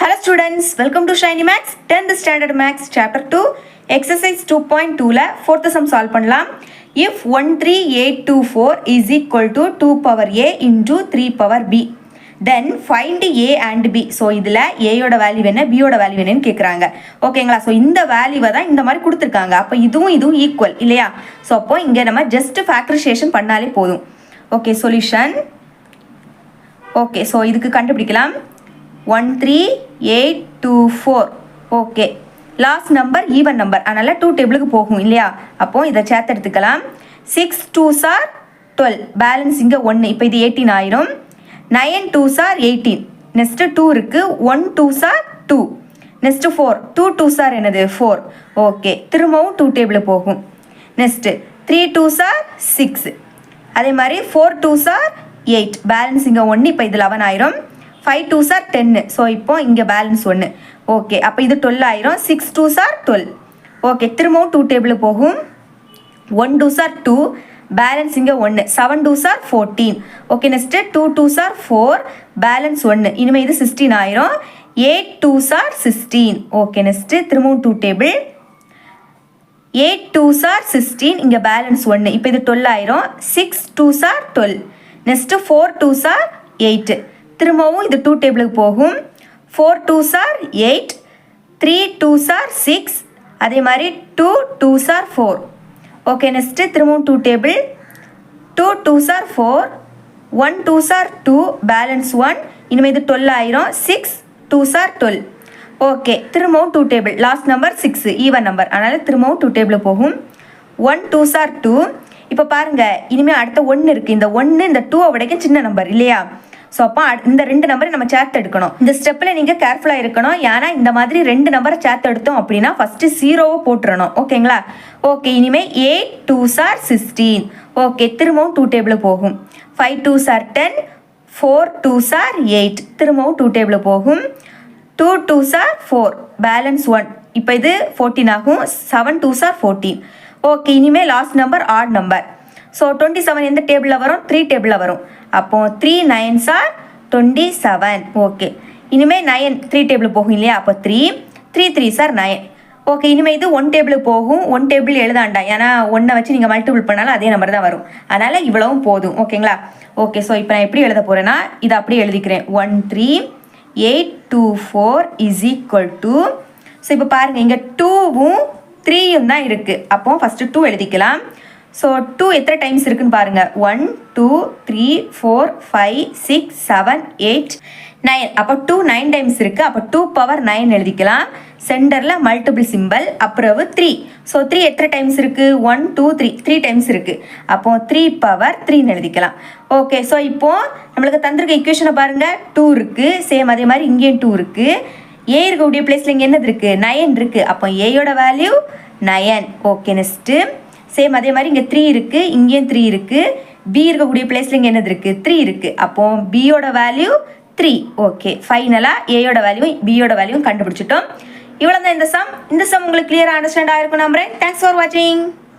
Hello students, welcome to Shiny Maths 10th Standard Maths Chapter 2 Exercise 2.2 ல 4th sum solve பண்ணலாம். If 13824 is equal to 2 power a into 3 power b, then find a and b. So இதில் ஏயோட value என்ன பியோட value என்னன்னு கேட்குறாங்க. ஓகேங்களா? So இந்த வேல்யூவை தான் இந்த மாதிரி கொடுத்துருக்காங்க. அப்போ இதுவும் ஈக்குவல் இல்லையா? ஸோ அப்போ இங்கே நம்ம ஜஸ்ட் ஃபேக்டரைசேஷன் பண்ணாலே போதும். Okay, solution. ஓகே, ஸோ இதுக்கு கண்டுபிடிக்கலாம். 13824. Okay, last number even number, அதனால் 2 டேபிளுக்கு போகும் இல்லையா? அப்போது இதை சேர்த்து எடுத்துக்கலாம். 6 2s are 12, பேலன்ஸ் இங்கே 1, இப்போ இது 18 ஆயிரும். 9 2s are 18, நெக்ஸ்ட்டு 2 இருக்குது. 1 2s are 2, next 4, 2 2s are என்னது 4. ஓகே, திரும்பவும் 2 டேபிள் போகும். நெக்ஸ்ட்டு 3 2s are 6, அதே மாதிரி 4 2s are 8, பேலன்ஸ் இங்கே 1, இப்போ இது 11 ஆயிரும். 5 2s are 10, ஸோ இப்போ இங்கே பேலன்ஸ் 1. ஓகே, அப்போ இது 12 ஆயிரும். 6 2s are 12. ஓகே, திரும்பவும் 2 டேபிள் போகும். 1 2s are 2, பேலன்ஸ் இங்கே 1. 7 2s are 14. Okay, next 2 2s are 4, balance 1. இனிமேல் இது 16 ஆயிரும். 8 2s are 16. ஓகே, நெக்ஸ்ட்டு திரும்பவும் 2 டேபிள். 8 2s are 16, இங்கே பேலன்ஸ் 1, இப்போ இது 12 ஆயிரும். 6 2s are 12, next 4 2s are 8, திரும்பவும் இது 2 டேபிளுக்கு போகும். 4 2s are 8, 3 2s are 6, அதே மாதிரி 2 2s are 4. ஓகே, நெக்ஸ்ட்டு திரும்பவும் 2 table. 2 2s are 4, 1 2s are 2, balance 1, இனிமேல் இது 12 ஆயிரும். 6 2s are 12. ஓகே, திரும்பவும் 2 table, last number 6 even number, அதனால் திரும்பவும் 2 டேபிள் போகும். 1 2s are 2. இப்போ பாருங்கள், இனிமேல் அடுத்த 1 இருக்குது. இந்த 1 இந்த 2 விடைக்கும் சின்ன நம்பர் இல்லையா? ஸோ அப்போ இந்த 2 நம்பரை நம்ம சேர்த்து எடுக்கணும். இந்த ஸ்டெப்பில் நீங்கள் கேர்ஃபுல்லாக இருக்கணும். ஏன்னா இந்த மாதிரி 2 நம்பரை சேர்த்து எடுத்தோம் அப்படின்னா ஃபஸ்ட்டு 0வை போட்டுறணும். ஓகேங்களா? ஓகே, இனிமேல் 8 2s are 16. ஓகே, திரும்பவும் 2 டேபிள் போகும். 5 2s are 10, 4 2s are 8, திரும்பவும் 2 டேபிள் போகும். 2 2s are 4, பேலன்ஸ் 1, இப்போ இது 14 ஆகும். 7 2s are 14. ஓகே, இனிமேல் last number add number. So 27 எந்த டேபிளில் வரும்? 3 டேபிளில் வரும். அப்போது 3 9s are 27. ஓகே, இனிமேல் 9 3 டேபிள் போகும் இல்லையா? அப்போ 3 3s are 9. ஓகே, இனிமேல் இது 1 டேபிளுக்கு போகும். 1 டேபிள் எழுதாண்டா, ஏன்னா 1 வச்சு நீங்கள் மல்டிபிள் பண்ணாலும் அதே நம்பர் தான் வரும். அதனால் இவ்வளவும் போதும். ஓகேங்களா? ஓகே, ஸோ இப்போ நான் எப்படி எழுத போகிறேன்னா இதை அப்படியே எழுதிக்கிறேன். 13824 இஸ் ஈக்குவல் டு, ஸோ இப்போ பாருங்கள் இங்கே 2வும் 3யும் தான் இருக்குது. அப்போ ஃபஸ்ட்டு 2 எழுதிக்கலாம். ஸோ 2 எத்தனை டைம்ஸ் இருக்குன்னு பாருங்கள். 1 2 3 4 5 6 7 8 9. அப்போ 2 9 டைம்ஸ் இருக்குது. அப்போ 2 பவர் 9 எழுதிக்கலாம். சென்டரில் மல்டிபிள் சிம்பிள், அப்புறம் 3. ஸோ 3 எத்தனை டைம்ஸ் இருக்குது? 1 2 3 டைம்ஸ் இருக்குது. அப்போ 3 பவர் 3 எழுதிக்கலாம். ஓகே, ஸோ இப்போது நம்மளுக்கு தந்திருக்க ஈக்குவேஷனை பாருங்கள். 2 இருக்குது, சேம் அதே மாதிரி இங்கேயும் 2 இருக்குது. ஏ இருக்கக்கூடிய பிளேஸில் இங்கே என்னது இருக்குது? 9 இருக்குது. அப்போ ஏயோட வேல்யூ 9. ஓகே, நெக்ஸ்ட்டு சேம் அதே மாதிரி இங்கே 3 இருக்குது, இங்கேயும் 3 இருக்குது. பி இருக்கக்கூடிய பிளேஸில் இங்கே என்னது இருக்குது? 3 இருக்குது. அப்போ பியோட வேல்யூ 3. ஓகே, ஃபைனலாக ஏயோட வேல்யூ பியோட வேல்யூவும் கண்டுபிடிச்சிட்டோம். இவ்வளோ தான் இந்த சம் உங்களுக்கு கிளியராக அண்டர்ஸ்டாண்ட் ஆகிருக்கும் நம்புறேன். தேங்க்ஸ் ஃபார் வாட்சிங்.